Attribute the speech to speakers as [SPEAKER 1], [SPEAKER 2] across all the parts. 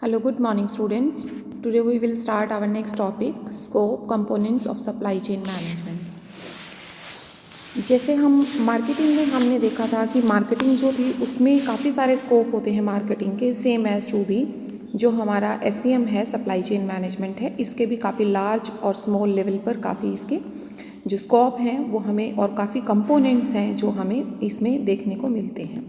[SPEAKER 1] Hello, good morning students. Today we will start our next topic, scope, components of supply chain management. जैसे हम marketing में हमने देखा था कि मार्केटिंग जो थी उसमें काफ़ी सारे स्कोप होते हैं मार्केटिंग के, सेम एज टू बी जो हमारा SCM है, सप्लाई चेन मैनेजमेंट है, इसके भी काफ़ी लार्ज और स्मॉल लेवल पर काफ़ी इसके जो स्कोप हैं वो हमें और काफ़ी कंपोनेंट्स हैं जो हमें इसमें देखने को मिलते हैं।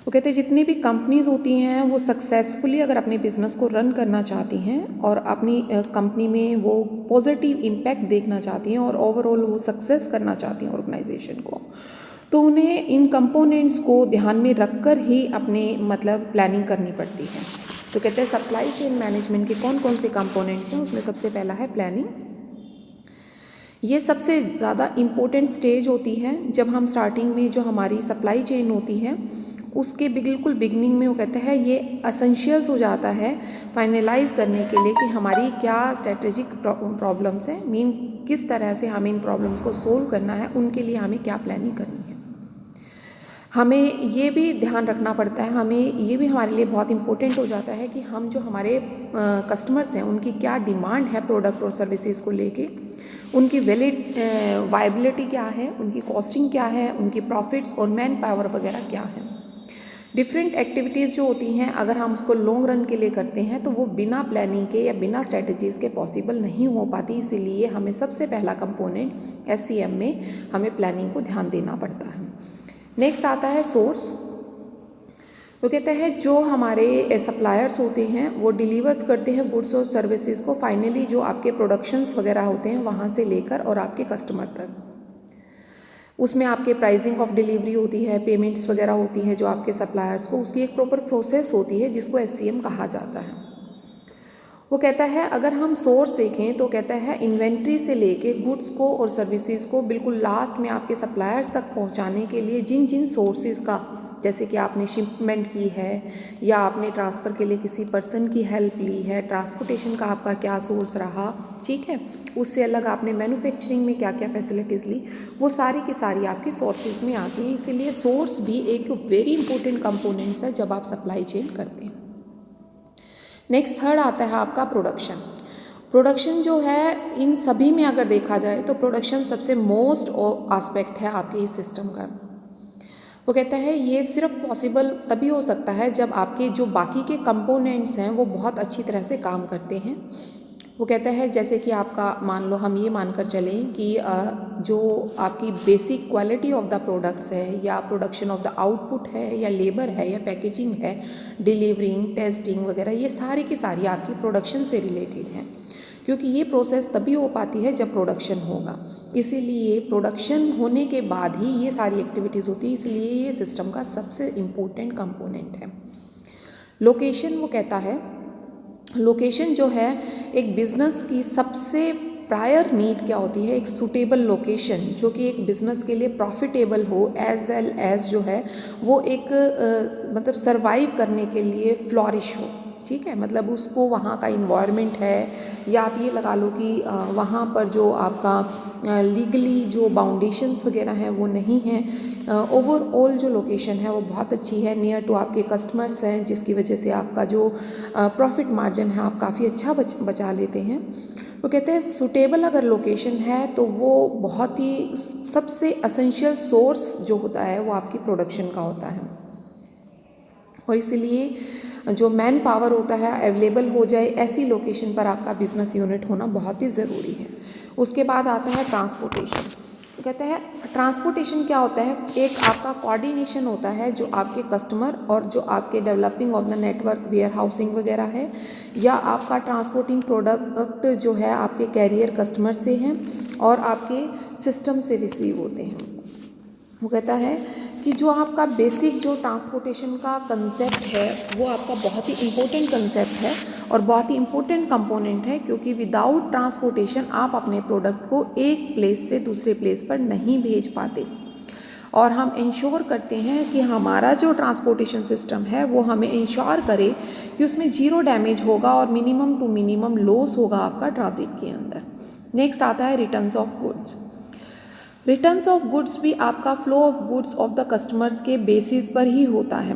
[SPEAKER 1] वो कहते हैं जितनी भी कंपनीज़ होती हैं वो सक्सेसफुली अगर अपने बिज़नेस को रन करना चाहती हैं और अपनी कंपनी में वो पॉजिटिव इम्पैक्ट देखना चाहती हैं और ओवरऑल वो सक्सेस करना चाहती हैं ऑर्गेनाइजेशन को, तो उन्हें इन कंपोनेंट्स को ध्यान में रखकर ही अपने प्लानिंग करनी पड़ती है। तो कहते हैं सप्लाई चेन मैनेजमेंट के कौन कौन से कंपोनेंट्स हैं, उसमें सबसे पहला है प्लानिंग। ये सबसे ज़्यादा इम्पोर्टेंट स्टेज होती है जब हम स्टार्टिंग में जो हमारी सप्लाई चेन होती है उसके बिल्कुल बिगनिंग में वो कहते हैं ये एसेंशियल्स हो जाता है फाइनलाइज करने के लिए कि हमारी क्या स्ट्रेटेजिक प्रॉब्लम्स हैं, मीन किस तरह से हमें इन प्रॉब्लम्स को सोल्व करना है, उनके लिए हमें क्या प्लानिंग करनी है। हमें ये भी ध्यान रखना पड़ता है, हमें ये भी हमारे लिए बहुत इम्पोर्टेंट हो जाता है कि हम जो हमारे कस्टमर्स हैं उनकी क्या डिमांड है प्रोडक्ट और सर्विसेज को लेके, उनकी वायबिलिटी क्या है, उनकी कॉस्टिंग क्या है, उनकी प्रॉफिट्स और मैन पावर वगैरह क्या है। डिफरेंट एक्टिविटीज़ जो होती हैं अगर हम उसको लॉन्ग रन के लिए करते हैं तो वो बिना प्लानिंग के या बिना स्ट्रेटजीज़ के पॉसिबल नहीं हो पाती, इसीलिए हमें सबसे पहला कंपोनेंट SCM में हमें प्लानिंग को ध्यान देना पड़ता है। नेक्स्ट आता है सोर्स। वो कहते हैं जो हमारे सप्लायर्स होते हैं वो डिलीवर्स करते हैं गुड्स और सर्विसेज को फाइनली जो आपके प्रोडक्शंस वगैरह होते हैं वहाँ से लेकर और आपके कस्टमर तक। उसमें आपके प्राइसिंग ऑफ डिलीवरी होती है, पेमेंट्स वगैरह होती है जो आपके सप्लायर्स को, उसकी एक प्रॉपर प्रोसेस होती है जिसको SCM कहा जाता है। वो कहता है अगर हम सोर्स देखें तो कहता है इन्वेंट्री से लेके गुड्स को और सर्विसेज को बिल्कुल लास्ट में आपके सप्लायर्स तक पहुंचाने के लिए जिन जिन सोर्सेज का, जैसे कि आपने शिपमेंट की है या आपने ट्रांसफ़र के लिए किसी पर्सन की हेल्प ली है, ट्रांसपोर्टेशन का आपका क्या सोर्स रहा, ठीक है, उससे अलग आपने मैन्युफैक्चरिंग में क्या क्या फैसिलिटीज़ ली, वो सारी की सारी आपकी सोर्सेज में आती हैं। इसीलिए सोर्स भी एक वेरी इंपॉर्टेंट कंपोनेंट्स है जब आप सप्लाई चेन करते हैं। नेक्स्ट थर्ड आता है आपका प्रोडक्शन। प्रोडक्शन जो है इन सभी में अगर देखा जाए तो प्रोडक्शन सबसे मोस्ट एस्पेक्ट है आपके इस सिस्टम का। वो कहता है ये सिर्फ पॉसिबल तभी हो सकता है जब आपके जो बाकी के कंपोनेंट्स हैं वो बहुत अच्छी तरह से काम करते हैं। वो कहता है जैसे कि आपका मान लो हम ये मानकर चलें कि जो आपकी basic quality of the products है या प्रोडक्शन ऑफ द आउटपुट है या लेबर है या पैकेजिंग है, डिलीवरिंग, टेस्टिंग वगैरह, ये सारी की सारी आपकी प्रोडक्शन से रिलेटेड है, क्योंकि ये प्रोसेस तभी हो पाती है जब प्रोडक्शन होगा। इसीलिए प्रोडक्शन होने के बाद ही ये सारी एक्टिविटीज़ होती है, इसलिए ये सिस्टम का सबसे इम्पोर्टेंट कंपोनेंट है। लोकेशन, वो कहता है लोकेशन जो है एक बिज़नेस की सबसे प्रायर नीड क्या होती है, एक सूटेबल लोकेशन जो कि एक बिज़नेस के लिए प्रॉफिटेबल हो एज़ वेल एज़ जो है वो एक सर्वाइव करने के लिए फ्लॉरिश हो, ठीक है, उसको वहाँ का इन्वायरमेंट है या आप ये लगा लो कि वहाँ पर जो आपका लीगली जो बाउंडेशंस वगैरह हैं वो नहीं हैं, ओवरऑल जो लोकेशन है वो बहुत अच्छी है, नियर टू आपके कस्टमर्स हैं, जिसकी वजह से आपका जो प्रॉफिट मार्जिन है आप काफ़ी अच्छा बचा लेते हैं। वो कहते हैं सूटेबल अगर लोकेशन है तो वो बहुत ही सबसे एसेंशियल सोर्स जो होता है वो आपकी प्रोडक्शन का होता है, और इसीलिए जो मैन पावर होता है अवेलेबल हो जाए ऐसी लोकेशन पर आपका बिजनेस यूनिट होना बहुत ही ज़रूरी है। उसके बाद आता है ट्रांसपोर्टेशन। तो कहता है ट्रांसपोर्टेशन क्या होता है, एक आपका कोऑर्डिनेशन होता है जो आपके कस्टमर और जो आपके developing of the network warehousing वगैरह है, या आपका ट्रांसपोर्टिंग प्रोडक्ट जो है आपके कैरियर कस्टमर से हैं और आपके सिस्टम से रिसीव होते हैं। वो कहता है कि जो आपका बेसिक जो ट्रांसपोर्टेशन का कंसेप्ट है वो आपका बहुत ही इम्पोर्टेंट कंसेप्ट है और बहुत ही इम्पोर्टेंट कंपोनेंट है, क्योंकि विदाउट ट्रांसपोर्टेशन आप अपने प्रोडक्ट को एक प्लेस से दूसरे प्लेस पर नहीं भेज पाते, और हम इंश्योर करते हैं कि हमारा जो ट्रांसपोर्टेशन सिस्टम है वो हमें इंश्योर करे कि उसमें जीरो डैमेज होगा और मिनिमम टू मिनिमम लॉस होगा आपका ट्रांजिट के अंदर। नेक्स्ट आता है returns of goods. Returns of goods भी आपका flow of goods of the customers के बेसिस पर ही होता है।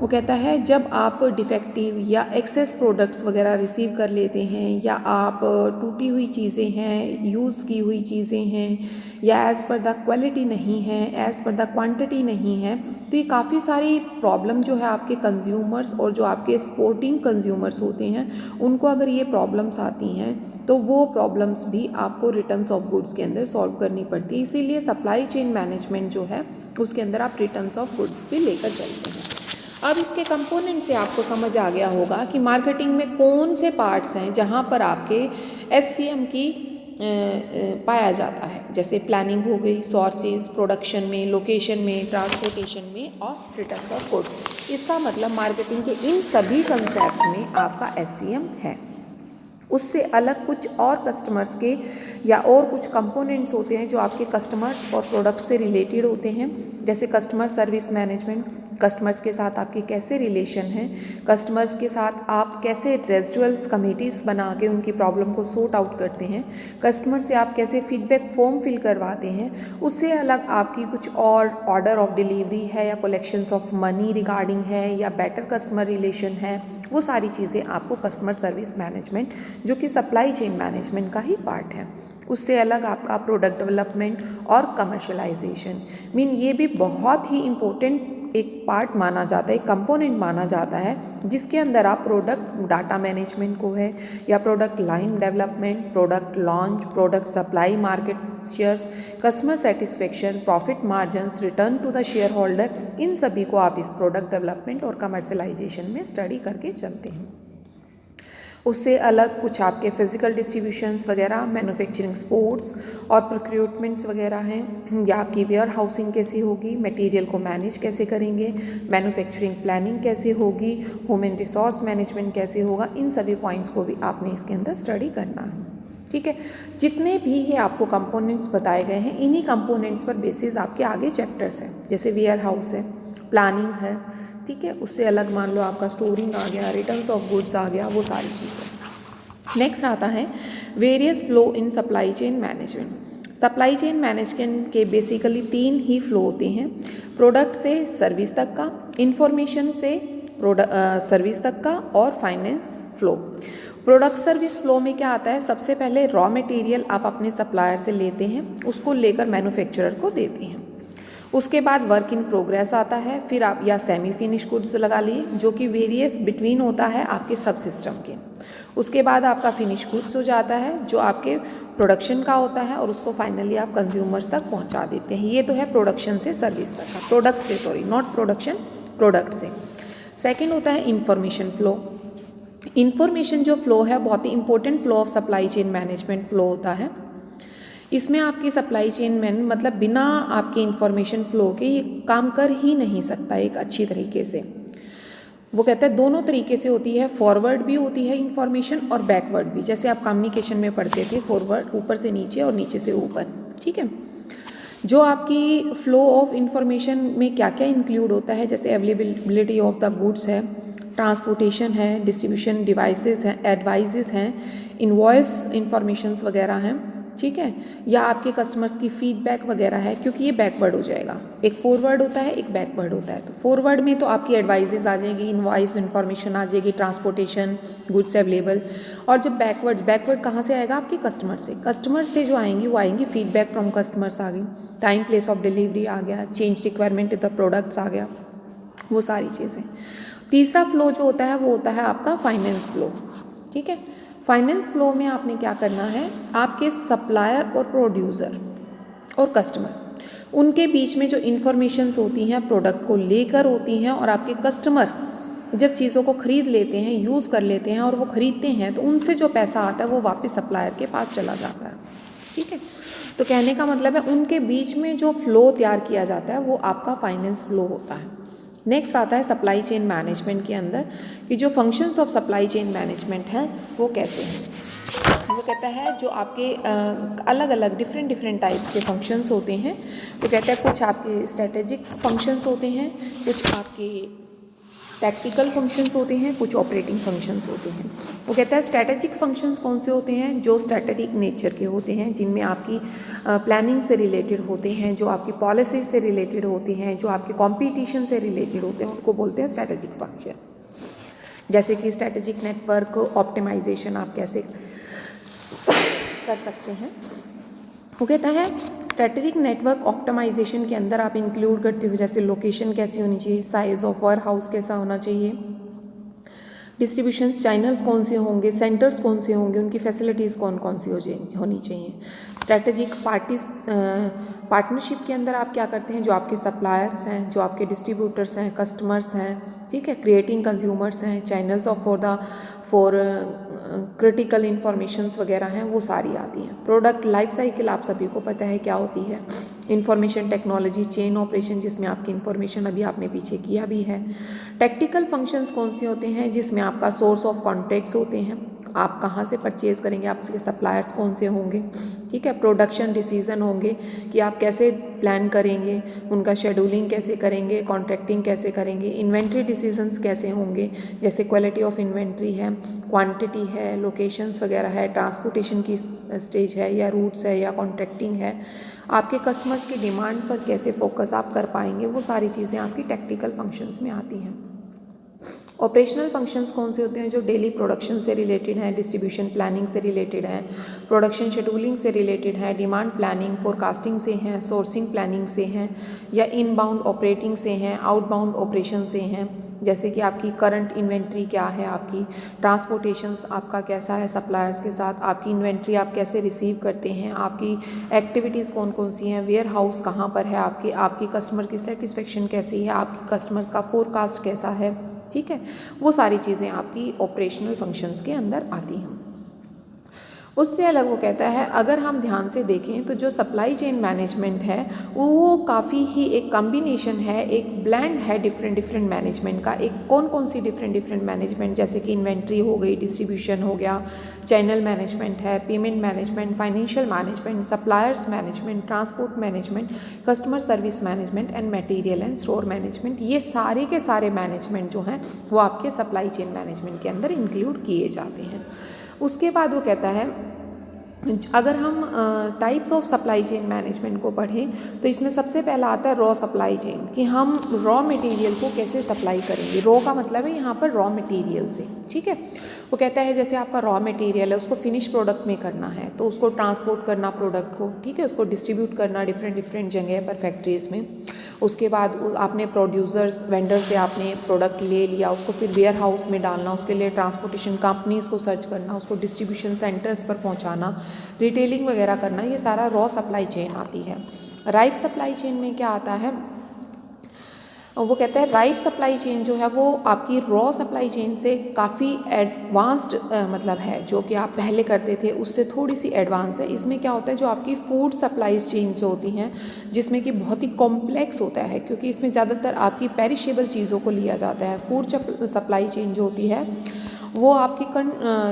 [SPEAKER 1] वो कहता है जब आप डिफेक्टिव या एक्सेस प्रोडक्ट्स वगैरह रिसीव कर लेते हैं, या आप टूटी हुई चीज़ें हैं, यूज़ की हुई चीज़ें हैं, या एज़ पर द क्वालिटी नहीं है, एज़ पर द क्वांटिटी नहीं है, तो ये काफ़ी सारी प्रॉब्लम जो है आपके कंज्यूमर्स और जो आपके स्पोर्टिंग कंज्यूमर्स होते हैं उनको अगर ये प्रॉब्लम्स आती हैं तो वो प्रॉब्लम्स भी आपको रिटर्न्स ऑफ गुड्स के अंदर सॉल्व करनी पड़ती है। इसीलिए सप्लाई चेन मैनेजमेंट जो है उसके अंदर आप रिटर्न्स ऑफ गुड्स भी लेकर चलते हैं। अब इसके कंपोनेंट से आपको समझ आ गया होगा कि मार्केटिंग में कौन से पार्ट्स हैं जहाँ पर आपके SCM की पाया जाता है, जैसे प्लानिंग हो गई, सोर्सेज, प्रोडक्शन में, लोकेशन में, ट्रांसपोर्टेशन में और रिटर्न्स ऑफ गुड। इसका मतलब मार्केटिंग के इन सभी कंसेप्ट में आपका SCM है। उससे अलग कुछ और कस्टमर्स के या और कुछ कंपोनेंट्स होते हैं जो आपके कस्टमर्स और प्रोडक्ट से रिलेटेड होते हैं, जैसे कस्टमर सर्विस मैनेजमेंट, कस्टमर्स के साथ आपके कैसे रिलेशन हैं, कस्टमर्स के साथ आप कैसे रेजिडुअल्स कमेटीज़ बना के उनकी प्रॉब्लम को सॉर्ट आउट करते हैं, कस्टमर से आप कैसे फीडबैक फॉर्म फिल करवाते हैं। उससे अलग आपकी कुछ और ऑर्डर ऑफ डिलीवरी है या कलेक्शंस ऑफ मनी रिगार्डिंग है या बेटर कस्टमर रिलेशन है, वो सारी चीज़ें आपको कस्टमर सर्विस मैनेजमेंट जो कि सप्लाई चेन मैनेजमेंट का ही पार्ट है। उससे अलग आपका प्रोडक्ट डेवलपमेंट और कमर्शलाइजेशन, मीन ये भी बहुत ही इम्पोर्टेंट एक पार्ट माना जाता है, एक कंपोनेंट माना जाता है, जिसके अंदर आप प्रोडक्ट डाटा मैनेजमेंट को है या product line development, product launch, product supply, market shares, customer satisfaction, profit margins, return to the share holder, इन सभी को आप इस प्रोडक्ट डेवलपमेंट और कमर्शलाइजेशन में स्टडी करके चलते हैं। उससे अलग कुछ आपके फिजिकल डिस्ट्रीब्यूशंस वगैरह, मैन्युफैक्चरिंग सपोर्ट्स और प्रोक्यूरमेंट्स वगैरह हैं, या आपकी वेयर हाउसिंग कैसी होगी, मटेरियल को मैनेज कैसे करेंगे, मैन्युफैक्चरिंग प्लानिंग कैसे होगी, ह्यूमन रिसोर्स मैनेजमेंट कैसे होगा, इन सभी पॉइंट्स को भी आपने इसके अंदर स्टडी करना है। ठीक है, जितने भी ये आपको कंपोनेंट्स बताए गए हैं, इन्हीं कंपोनेंट्स पर बेसिस आपके आगे चैप्टर्स हैं, जैसे वेयर हाउस है, प्लानिंग है, ठीक है। उससे अलग मान लो आपका स्टोरिंग आ गया, रिटर्न्स ऑफ गुड्स आ गया, वो सारी चीज़ें। नेक्स्ट आता है various flow in supply chain management. Supply chain management के बेसिकली 3 ही फ्लो होते हैं, प्रोडक्ट से सर्विस तक का, इंफॉर्मेशन से सर्विस तक का, और finance flow. Product service flow में क्या आता है, सबसे पहले रॉ मटेरियल आप अपने सप्लायर से लेते हैं, उसको लेकर मैन्युफैक्चरर को देते हैं। उसके बाद वर्क इन प्रोग्रेस आता है, फिर आप या सेमी फिनिश गुड्स लगा लिए जो कि वेरियस बिटवीन होता है आपके सब सिस्टम के। उसके बाद आपका फिनिश गुड्स हो जाता है जो आपके प्रोडक्शन का होता है और उसको फाइनली आप कंज्यूमर्स तक पहुंचा देते हैं। ये तो है प्रोडक्शन से सर्विस तक का, प्रोडक्ट से, सॉरी नॉट प्रोडक्शन, प्रोडक्ट से। सेकेंड होता है इंफॉर्मेशन फ्लो। इंफॉर्मेशन जो फ्लो है बहुत ही important flow of supply chain management flow होता है। इसमें आपकी सप्लाई चेन में मतलब बिना आपके इंफॉर्मेशन फ्लो के ये काम कर ही नहीं सकता एक अच्छी तरीके से। वो कहता है दोनों तरीके से होती है, फॉरवर्ड भी होती है इंफॉर्मेशन और बैकवर्ड भी, जैसे आप कम्युनिकेशन में पढ़ते थे, फॉरवर्ड ऊपर से नीचे और नीचे से ऊपर। ठीक है, जो आपकी फ्लो ऑफ इंफॉर्मेशन में क्या क्या इंक्लूड होता है, जैसे अवेलेबिलिटी ऑफ द गुड्स है, ट्रांसपोर्टेशन है, डिस्ट्रीब्यूशन डिवाइसेस हैं, एडवाइजेस हैं, इनवॉइस इंफॉर्मेशंस वगैरह हैं, ठीक है, या आपके कस्टमर्स की फीडबैक वगैरह है, क्योंकि ये बैकवर्ड हो जाएगा। एक फॉरवर्ड होता है, एक बैकवर्ड होता है। तो फॉरवर्ड में तो आपकी एडवाइजेस आ जाएगी, इनवॉइस इन्फॉर्मेशन आ जाएगी, ट्रांसपोर्टेशन, गुड्स अवेलेबल। और जब बैकवर्ड कहाँ से आएगा, आपके कस्टमर से जो आएंगी वो आएंगी फीडबैक फ्रॉम कस्टमर्स आ गई, टाइम प्लेस ऑफ डिलीवरी आ गया, चेंज रिक्वायरमेंट द प्रोडक्ट्स आ गया, वो सारी चीज़ें। तीसरा फ्लो जो होता है वो होता है आपका फाइनेंस फ्लो। ठीक है, फाइनेंस फ्लो में आपने क्या करना है, आपके सप्लायर और प्रोड्यूसर और कस्टमर उनके बीच में जो इन्फॉर्मेशंस होती हैं प्रोडक्ट को लेकर होती हैं, और आपके कस्टमर जब चीज़ों को ख़रीद लेते हैं, यूज़ कर लेते हैं और वो ख़रीदते हैं तो उनसे जो पैसा आता है वो वापस सप्लायर के पास चला जाता है। ठीक है, तो कहने का मतलब है उनके बीच में जो फ़्लो तैयार किया जाता है वो आपका फाइनेंस फ्लो होता है। नेक्स्ट आता है सप्लाई चेन मैनेजमेंट के अंदर कि जो functions of supply chain management है वो कैसे हैं। वो कहता है जो आपके अलग अलग डिफरेंट टाइप्स के फंक्शंस होते हैं, वो कहता है कुछ आपके स्ट्रेटेजिक फंक्शंस होते हैं, कुछ आपके टैक्टिकल फंक्शंस होते हैं, कुछ ऑपरेटिंग फंक्शंस होते हैं। वो कहता है स्ट्रैटेजिक फंक्शंस कौन से होते हैं, जो स्ट्रैटेजिक नेचर के होते हैं, जिनमें आपकी प्लानिंग से रिलेटेड होते हैं, जो आपकी पॉलिसी से रिलेटेड होते हैं, जो आपके कॉम्पिटिशन से रिलेटेड होते हैं, उनको बोलते हैं स्ट्रैटेजिक फंक्शन। जैसे कि स्ट्रैटेजिक नेटवर्क ऑप्टिमाइजेशन आप कैसे कर सकते हैं। वो कहता है स्ट्रैटेजिक नेटवर्क ऑप्टिमाइजेशन के अंदर आप इंक्लूड करते हो जैसे लोकेशन कैसी होनी चाहिए, साइज़ ऑफ वेयर हाउस कैसा होना चाहिए, डिस्ट्रीब्यूशन चैनल्स कौन से होंगे, सेंटर्स कौन से होंगे, उनकी फैसिलिटीज़ कौन कौन सी होनी चाहिए। स्ट्रैटेजिक पार्टनरशिप के अंदर आप क्या करते हैं, जो आपके सप्लायर्स हैं, जो आपके डिस्ट्रीब्यूटर्स हैं, कस्टमर्स हैं, ठीक है, क्रिएटिंग कंज्यूमर्स हैं, channels of for critical informations वगैरह हैं, वो सारी आती हैं। प्रोडक्ट लाइफ साइकिल आप सभी को पता है क्या होती है, इंफॉर्मेशन टेक्नोलॉजी, चेन ऑपरेशन जिसमें आपकी इन्फॉर्मेशन अभी आपने पीछे किया भी है। टेक्टिकल फंक्शंस कौन से होते हैं, जिसमें आपका सोर्स ऑफ कॉन्ट्रैक्ट्स होते हैं, आप कहाँ से परचेज़ करेंगे, आपके सप्लायर्स कौन से होंगे, ठीक है, प्रोडक्शन डिसीजन होंगे कि आप कैसे प्लान करेंगे, उनका शेड्यूलिंग कैसे करेंगे, कॉन्ट्रैक्टिंग कैसे करेंगे, इन्वेंट्री डिसीजंस कैसे होंगे, जैसे क्वालिटी ऑफ इन्वेंट्री है, क्वांटिटी है, लोकेशंस वगैरह है, ट्रांसपोर्टेशन की स्टेज है या रूट्स है या कॉन्ट्रैक्टिंग है, आपके कस्टमर्स की डिमांड पर कैसे फोकस आप कर पाएंगे, वो सारी चीज़ें आपकी टेक्निकल फंक्शंस में आती हैं। ऑपरेशनल फंक्शंस कौन से होते हैं, जो डेली प्रोडक्शन से रिलेटेड हैं, डिस्ट्रीब्यूशन प्लानिंग से रिलेटेड हैं, प्रोडक्शन शेड्यूलिंग से रिलेटेड है, डिमांड प्लानिंग फोरकास्टिंग से हैं, सोर्सिंग प्लानिंग से हैं, या इनबाउंड ऑपरेटिंग से हैं, आउटबाउंड ऑपरेशन से हैं, जैसे कि आपकी करंट इन्वेंट्री क्या है, आपकी ट्रांसपोर्टेशंस आपका कैसा है सप्लायर्स के साथ, आपकी इन्वेंट्री आप कैसे रिसीव करते हैं, आपकी एक्टिविटीज़ कौन कौन सी हैं, वेयर हाउस कहाँ पर है, आपकी कस्टमर की सेटिस्फेक्शन कैसी है, आपकी कस्टमर्स का फोरकास्ट कैसा है, ठीक है, वो सारी चीज़ें आपकी ऑपरेशनल फंक्शंस के अंदर आती हैं। उससे अलग वो कहता है अगर हम ध्यान से देखें तो जो सप्लाई चेन मैनेजमेंट है वो काफ़ी ही एक कॉम्बिनेशन है, एक ब्लेंड है डिफरेंट मैनेजमेंट का। एक कौन कौन सी डिफरेंट मैनेजमेंट, जैसे कि इन्वेंट्री हो गई, डिस्ट्रीब्यूशन हो गया, चैनल मैनेजमेंट है, payment management, financial management, suppliers management, transport management, customer service management and material and store management, ये सारे के सारे मैनेजमेंट जो हैं वो आपके सप्लाई चेन मैनेजमेंट के अंदर इंक्लूड किए जाते हैं। उसके बाद वो कहता है अगर हम types of supply chain management को पढ़ें तो इसमें सबसे पहला आता है रॉ सप्लाई चेन, कि हम रॉ मटेरियल को कैसे सप्लाई करेंगे। रॉ का मतलब है यहाँ पर रॉ मटेरियल से, ठीक है। वो कहता है जैसे आपका रॉ मटेरियल है उसको फिनिश प्रोडक्ट में करना है तो उसको ट्रांसपोर्ट करना प्रोडक्ट को, ठीक है, उसको डिस्ट्रीब्यूट करना डिफरेंट जगह पर फैक्ट्रीज़ में। उसके बाद आपने प्रोड्यूसर्स वेंडर से आपने प्रोडक्ट ले लिया, उसको फिर वेयर हाउस में डालना, उसके लिए ट्रांसपोर्टेशन कंपनीज़ को सर्च करना, उसको डिस्ट्रीब्यूशन सेंटर्स पर पहुँचाना, रिटेलिंग वगैरह करना, ये सारा रॉ सप्लाई चेन आती है। राइप सप्लाई चेन में क्या आता है, वो कहता है राइप सप्लाई चेन जो है वो आपकी रॉ सप्लाई चेन से काफ़ी एडवांस्ड मतलब है, जो कि आप पहले करते थे उससे थोड़ी सी एडवांस है। इसमें क्या होता है, जो आपकी फूड सप्लाई चेन जो होती हैं जिसमें कि बहुत ही कॉम्प्लेक्स होता है, क्योंकि इसमें ज़्यादातर आपकी पेरिशेबल चीज़ों को लिया जाता है। फूड सप्लाई चेन जो होती है वो आपकी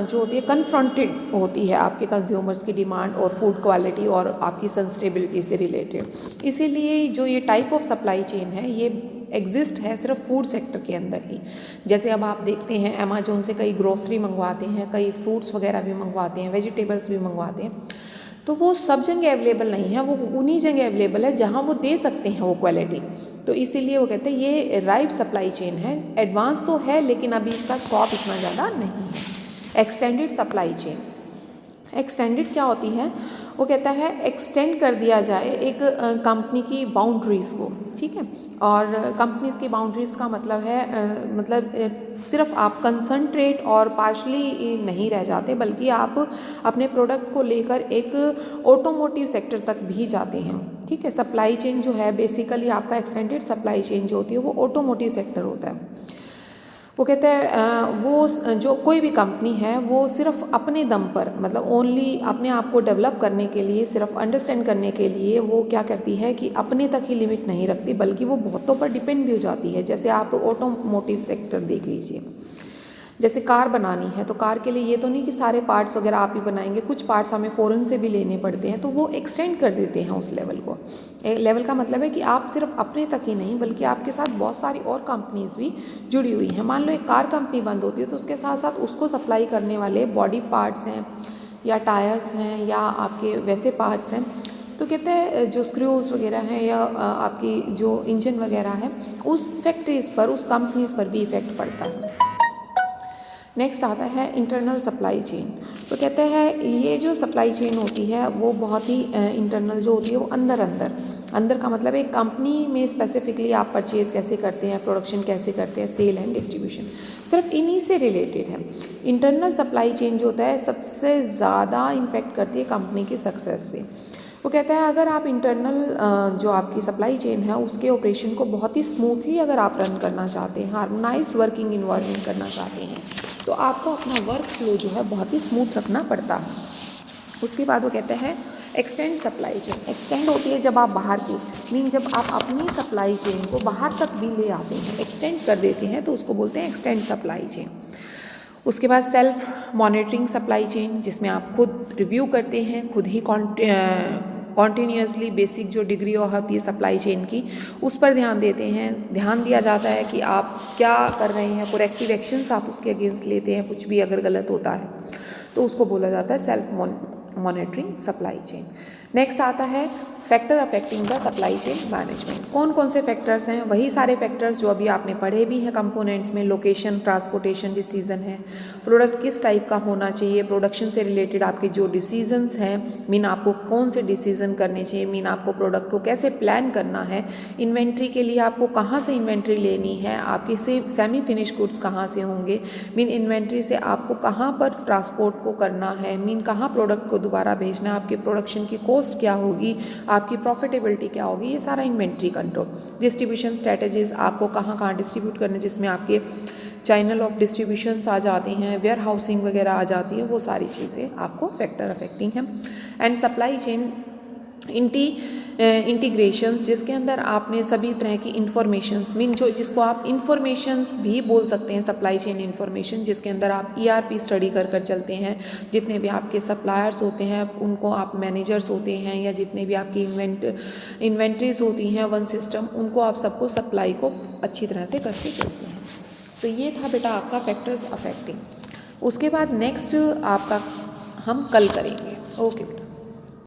[SPEAKER 1] जो होती है कन्फ्रंटेड होती है आपके कंज्यूमर्स की डिमांड और फूड क्वालिटी और आपकी सस्टेनेबिलिटी से रिलेटेड। इसीलिए जो ये टाइप ऑफ सप्लाई चेन है ये एग्जिस्ट है सिर्फ फूड सेक्टर के अंदर ही। जैसे अब आप देखते हैं अमेजोन से कई ग्रोसरी मंगवाते हैं, कई फ्रूट्स वगैरह भी मंगवाते हैं, वेजिटेबल्स भी मंगवाते हैं, तो वो सब जगह अवेलेबल नहीं है, वो उन्हीं जगह अवेलेबल है जहाँ वो दे सकते हैं वो क्वालिटी। तो इसीलिए वो कहते हैं ये राइप सप्लाई चेन है, एडवांस तो है लेकिन अभी इसका स्कोप इतना ज़्यादा नहीं है। एक्सटेंडेड सप्लाई चेन, एक्सटेंडेड क्या होती है, वो कहता है एक्सटेंड कर दिया जाए एक कंपनी की बाउंड्रीज़ को, ठीक है। और कंपनीज़ की बाउंड्रीज़ का मतलब है सिर्फ आप कंसंट्रेट और पार्शली नहीं रह जाते, बल्कि आप अपने प्रोडक्ट को लेकर एक ऑटोमोटिव सेक्टर तक भी जाते हैं, ठीक है। सप्लाई चेन जो है बेसिकली आपका एक्सटेंडेड सप्लाई चेन जो होती है वो ऑटोमोटिव सेक्टर होता है। वो कहते हैं वो जो कोई भी कंपनी है वो सिर्फ अपने दम पर, मतलब ओनली अपने आप को डेवलप करने के लिए, सिर्फ अंडरस्टैंड करने के लिए वो क्या करती है कि अपने तक ही लिमिट नहीं रखती, बल्कि वो बहुतों पर डिपेंड भी हो जाती है। जैसे आप ऑटोमोटिव सेक्टर देख लीजिए, जैसे कार बनानी है तो कार के लिए ये तो नहीं कि सारे पार्ट्स वगैरह आप ही बनाएंगे, कुछ पार्ट्स हमें फ़ॉरेन से भी लेने पड़ते हैं, तो वो एक्सटेंड कर देते हैं उस लेवल को। लेवल का मतलब है कि आप सिर्फ अपने तक ही नहीं बल्कि आपके साथ बहुत सारी और कंपनीज भी जुड़ी हुई हैं। मान लो एक कार कंपनी बंद होती है तो उसके साथ साथ उसको सप्लाई करने वाले बॉडी पार्ट्स हैं या टायर्स हैं या आपके वैसे पार्ट्स हैं, तो कहते हैं जो स्क्रूज वगैरह हैं या आपकी जो इंजन वगैरह है उस फैक्ट्रीज़ पर, उस कंपनीज़ पर भी इफ़ेक्ट पड़ता है। नेक्स्ट आता है इंटरनल सप्लाई चेन। तो कहते हैं ये जो सप्लाई चेन होती है वो बहुत ही इंटरनल जो होती है वो अंदर का मतलब एक कंपनी में स्पेसिफिकली आप परचेज़ कैसे करते हैं, प्रोडक्शन कैसे करते हैं, सेल एंड डिस्ट्रीब्यूशन, सिर्फ इन्हीं से रिलेटेड है। इंटरनल सप्लाई चेन जो होता है सबसे ज़्यादा इम्पेक्ट करती है कंपनी की सक्सेस पे। वो कहता है अगर आप इंटरनल जो आपकी सप्लाई चेन है उसके ऑपरेशन को बहुत ही स्मूथली अगर आप रन करना चाहते हैं, हार्मोनाइज्ड वर्किंग इन्वायरमेंट करना चाहते हैं, तो आपको अपना वर्क फ्लो जो है बहुत ही स्मूथ रखना पड़ता है। उसके बाद वो कहते हैं एक्सटेंड सप्लाई चेन। एक्सटेंड होती है जब आप बाहर की जब आप अपनी सप्लाई चेन को बाहर तक भी ले आते हैं, एक्सटेंड कर देते हैं, तो उसको बोलते हैं एक्सटेंड सप्लाई चेन। उसके बाद सेल्फ मॉनिटरिंग सप्लाई चेन, जिसमें आप खुद रिव्यू करते हैं, खुद ही कॉन्टीन्यूसली बेसिक जो डिग्री होती है सप्लाई चेन की उस पर ध्यान देते हैं। ध्यान दिया जाता है कि आप क्या कर रहे हैं, करेक्टिव एक्शंस आप उसके अगेंस्ट लेते हैं, कुछ भी अगर गलत होता है तो उसको बोला जाता है self monitoring supply chain. Next आता है factor affecting the supply chain management. कौन कौन से फैक्टर्स हैं? वही सारे फैक्टर्स जो अभी आपने पढ़े भी हैं कंपोनेंट्स में। लोकेशन, ट्रांसपोर्टेशन डिसीजन है, प्रोडक्ट किस टाइप का होना चाहिए, प्रोडक्शन से रिलेटेड आपके जो डिसीजंस हैं, आपको कौन से डिसीजन करने चाहिए, आपको प्रोडक्ट को कैसे प्लान करना है, इन्वेंट्री के लिए आपको कहाँ से इन्वेंट्री लेनी है, आपकी सेमी फिनिश गुड्स कहाँ से होंगे, इन्वेंट्री से आपको कहाँ पर ट्रांसपोर्ट को करना है, कहाँ प्रोडक्ट को दोबारा भेजना, आपके प्रोडक्शन की कॉस्ट क्या होगी, आपकी प्रॉफिटेबिलिटी क्या होगी, ये सारा इन्वेंट्री कंट्रोल। डिस्ट्रीब्यूशन स्ट्रेटजीज, आपको कहाँ कहाँ डिस्ट्रीब्यूट करने, जिसमें आपके चैनल ऑफ डिस्ट्रीब्यूशंस आ जाती हैं, वेयर हाउसिंग वगैरह आ जाती है, वो सारी चीज़ें आपको फैक्टर अफेक्टिंग है। एंड सप्लाई चेन इंटीग्रेशंस, जिसके अंदर आपने सभी तरह की इंफॉर्मेशंस जो जिसको आप इंफॉर्मेशंस भी बोल सकते हैं, सप्लाई चेन इंफॉर्मेशन, जिसके अंदर आप ERP स्टडी कर चलते हैं। जितने भी आपके सप्लायर्स होते हैं उनको आप मैनेजर्स होते हैं, या जितने भी आपकी इन्वेंट्रीज होती हैं वन सिस्टम, उनको आप सबको सप्लाई को अच्छी तरह से करके चलते हैं। तो ये था बेटा आपका फैक्टर्स अफेक्टिंग। उसके बाद नेक्स्ट आपका हम कल करेंगे। ओके।